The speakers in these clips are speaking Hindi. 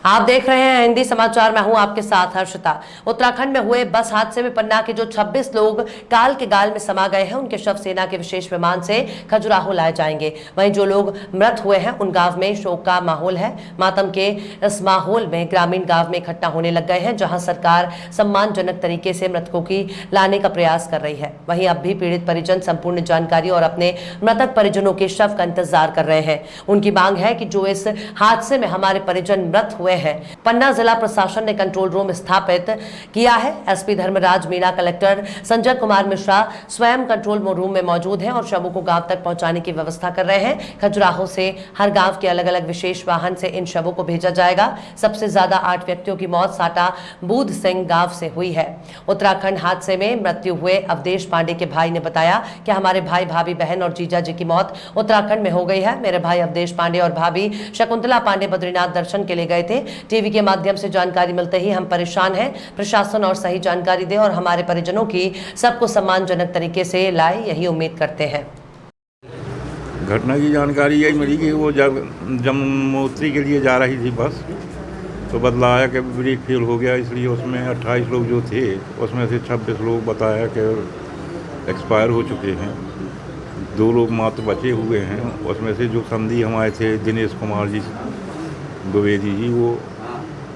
आप देख रहे हैं हिंदी समाचार। मैं हूं आपके साथ हर्षिता। उत्तराखंड में हुए बस हादसे में पन्ना के जो 26 लोग काल के गाल में समा गए हैं, उनके शव सेना के विशेष विमान से खजुराहो लाए जाएंगे। वहीं जो लोग मृत हुए हैं, उन गांव में शोक का माहौल है। मातम के इस माहौल में ग्रामीण गांव में इकट्ठा होने लग गए हैं, जहां सरकार सम्मानजनक तरीके से मृतकों की लाने का प्रयास कर रही है। वहीं अब भी पीड़ित परिजन संपूर्ण जानकारी और अपने मृतक परिजनों के शव का इंतजार कर रहे हैं। उनकी मांग है कि जो इस हादसे में हमारे परिजन मृत हुए हैं, पन्ना जिला प्रशासन ने कंट्रोल रूम स्थापित किया है। एसपी धर्मराज मीणा, कलेक्टर संजय कुमार मिश्रा स्वयं कंट्रोल रूम में मौजूद हैं और शवों को गांव तक पहुंचाने की व्यवस्था कर रहे हैं। खजुराहो से हर गांव के अलग अलग विशेष वाहन से इन शवों को भेजा जाएगा। सबसे ज्यादा 8 व्यक्तियों की मौत साटा बूध सिंह गांव से हुई है। उत्तराखंड हादसे में मृत्यु हुए अवधेश पांडे के भाई ने बताया कि हमारे भाई, भाभी, बहन और जीजा जी की मौत उत्तराखंड में हो गई है। मेरे भाई अवधेश पांडे और भाभी शकुंतला पांडे बद्रीनाथ दर्शन के लिए गए थे। टीवी के माध्यम से जानकारी मिलते ही हम परेशान हैं। प्रशासन और सही जानकारी दे और हमारे परिजनों की सबको सम्मानजनक तरीके से लाए, यही उम्मीद करते हैं। घटना की जानकारी यही मिली कि वो जब जमुनोत्री के लिए जा रही थी बस, तो बदलाया कि ब्रेक फेल हो गया, इसलिए उसमें 28 लोग जो थे उसमें से 26 लोग बताया कि एक्सपायर हो चुके हैं। 2 लोग मात्र बचे हुए हैं। उसमें से जो समधी हमारे थे दिनेश कुमार जी द्विवेदी जी, वो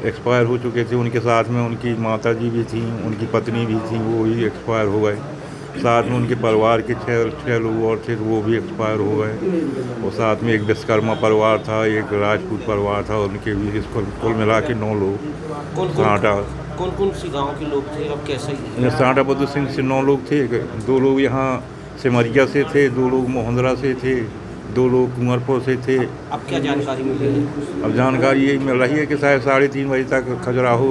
एक्सपायर हो चुके थे। उनके साथ में उनकी माता जी भी थी, उनकी पत्नी भी थी, वो भी एक्सपायर हो गए। साथ में उनके परिवार के 6 लोग और थे, तो वो भी एक्सपायर हो गए। और साथ में एक विश्वकर्मा परिवार था, एक राजपूत परिवार था, उनके भी कुल मिला के 9 लोग। साटा कौन कौन सी गांव के लोग थे और कैसे? साटा बुद्ध सिंह से 9 लोग थे। 2 लोग यहाँ सिमरिया से थे, 2 लोग मोहंदरा से थे, 2 लोग कुंवरपुर से थे। अब क्या जानकारी मिली है? अब जानकारी यही मिल रही है कि शायद 3:30 बजे तक खजुराहो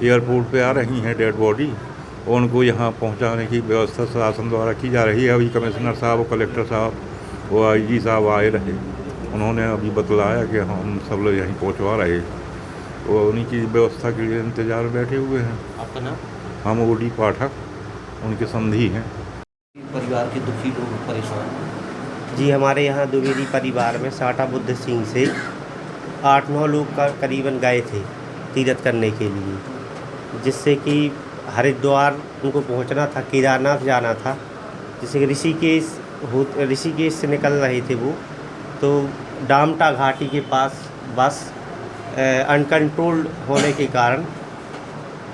एयरपोर्ट पे आ रही हैं डेड बॉडी, और उनको यहाँ पहुँचाने की व्यवस्था शासन द्वारा की जा रही है। अभी कमिश्नर साहब और कलेक्टर साहब और IG साहब आए रहे, उन्होंने अभी बतलाया कि हम सब लोग यहीं पहुँचवा रहे, और उन्हीं की व्यवस्था के लिए इंतजार में बैठे हुए हैं। आपका नाम? हम OD पाठक, उनके समधी हैं। परिवार के दुखी लोग परेशान? जी, हमारे यहाँ द्विवेदी परिवार में साटा बुद्ध सिंह से 8-9 लोग का करीबन गए थे तीर्थ करने के लिए, जिससे कि हरिद्वार उनको पहुँचना था, केदारनाथ जाना था, जिससे कि ऋषिकेश से निकल रहे थे वो, तो डामटा घाटी के पास बस अनकंट्रोल्ड होने के कारण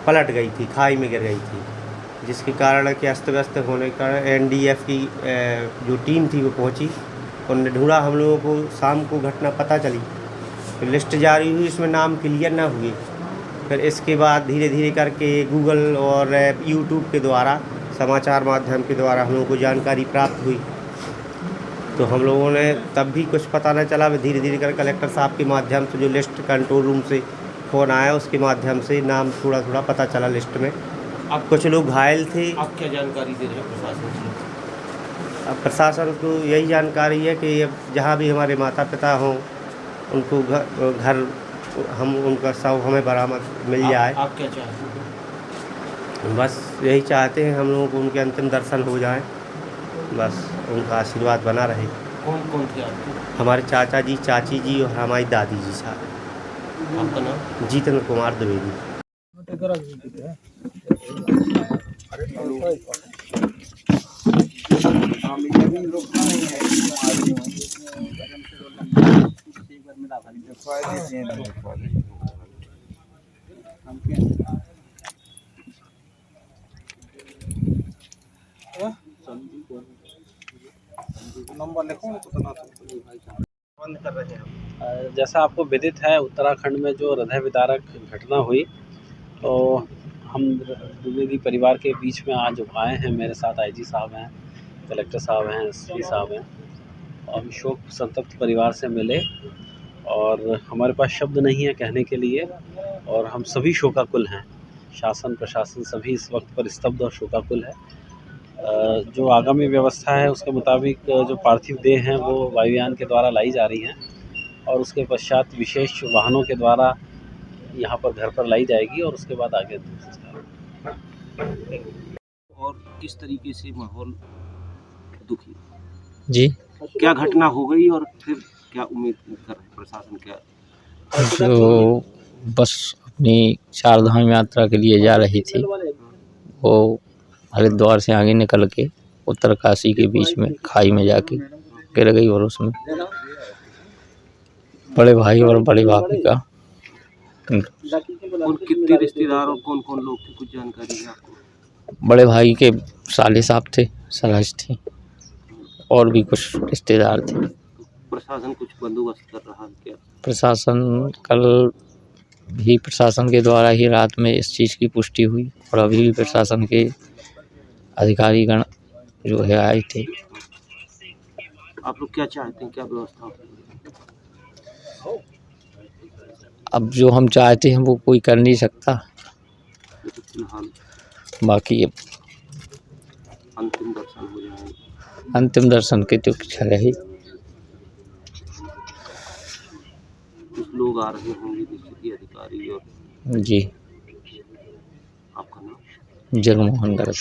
पलट गई थी, खाई में गिर गई थी, जिसके कारण कि अस्त व्यस्त होने के कारण NDF की जो टीम थी वो पहुंची। उन्होंने ढूंढा, हम लोगों को शाम को घटना पता चली, फिर लिस्ट जारी हुई, इसमें नाम क्लियर ना हुए। फिर इसके बाद धीरे धीरे करके गूगल और YouTube के द्वारा, समाचार माध्यम के द्वारा हम लोगों को जानकारी प्राप्त हुई, तो हम लोगों ने तब भी कुछ पता न चला। धीरे धीरे कर कलेक्टर साहब के माध्यम से जो लिस्ट कंट्रोल रूम से फ़ोन आया, उसके माध्यम से नाम थोड़ा थोड़ा पता चला लिस्ट में। अब कुछ लोग घायल थे। आप क्या जानकारी दे रहे हैं प्रशासन से? अब प्रशासन को यही जानकारी है कि अब जहाँ भी हमारे माता पिता हों, उनको घर हम उनका शव हमें बरामद मिल जाए। आप क्या चाहते हैं? बस यही चाहते हैं हम लोगों को, उनके अंतिम दर्शन हो जाएं, बस उनका आशीर्वाद बना रहे। कौन कौन थे आपके? हमारे चाचा जी, चाची जी और हमारी दादी जी साहब। आपका नाम? जितेंद्र कुमार द्विवेदी। जैसा आपको विदित है, उत्तराखंड में जो हृदय विदारक घटना हुई, तो हम द्विवेदी परिवार के बीच में आज आए हैं। मेरे साथ IG साहब हैं, कलेक्टर साहब हैं, SP साहब हैं, और शोक संतप्त परिवार से मिले, और हमारे पास शब्द नहीं है कहने के लिए, और हम सभी शोकाकुल हैं। शासन प्रशासन सभी इस वक्त पर स्तब्ध और शोकाकुल है। जो आगामी व्यवस्था है उसके मुताबिक जो पार्थिव देह हैं वो वायुयान के द्वारा लाई जा रही हैं, और उसके पश्चात विशेष वाहनों के द्वारा यहाँ पर घर पर लाई जाएगी, और उसके बाद आगे और किस तरीके से माहौल दुखी? जी, क्या घटना हो गई और फिर क्या उम्मीद कर रहे हैं प्रशासन? क्या जो बस अपनी चारधाम यात्रा के लिए जा रही थी। वो हरिद्वार से आगे निकल के उत्तरकाशी के बीच में खाई में जाके गिर गई और उसमें बड़े भाई और बड़ी भाभी का और कितने रिश्तेदार और कौन कौन लोग थे, कुछ जानकारी है आपको? बड़े भाई के साले साहब थे, सलाश थी और भी कुछ रिश्तेदार थे। प्रशासन कुछ बंदोबस्त कर रहा है क्या? प्रशासन कल भी प्रशासन के द्वारा ही रात में इस चीज़ की पुष्टि हुई और अभी भी प्रशासन के अधिकारीगण जो है आए थे। आप लोग क्या चाहते हैं, क्या व्यवस्था हो? अब जो हम चाहते हैं वो कोई कर नहीं सकता, तो फिलहाल बाकी अब अंतिम दर्शन हो जाएंगे। अंतिम दर्शन की तो इच्छा रही। कुछ लोग आ रहे होंगे निश्चित ही, अधिकारी और जी, आपका नाम? जगमोहन गर्ग।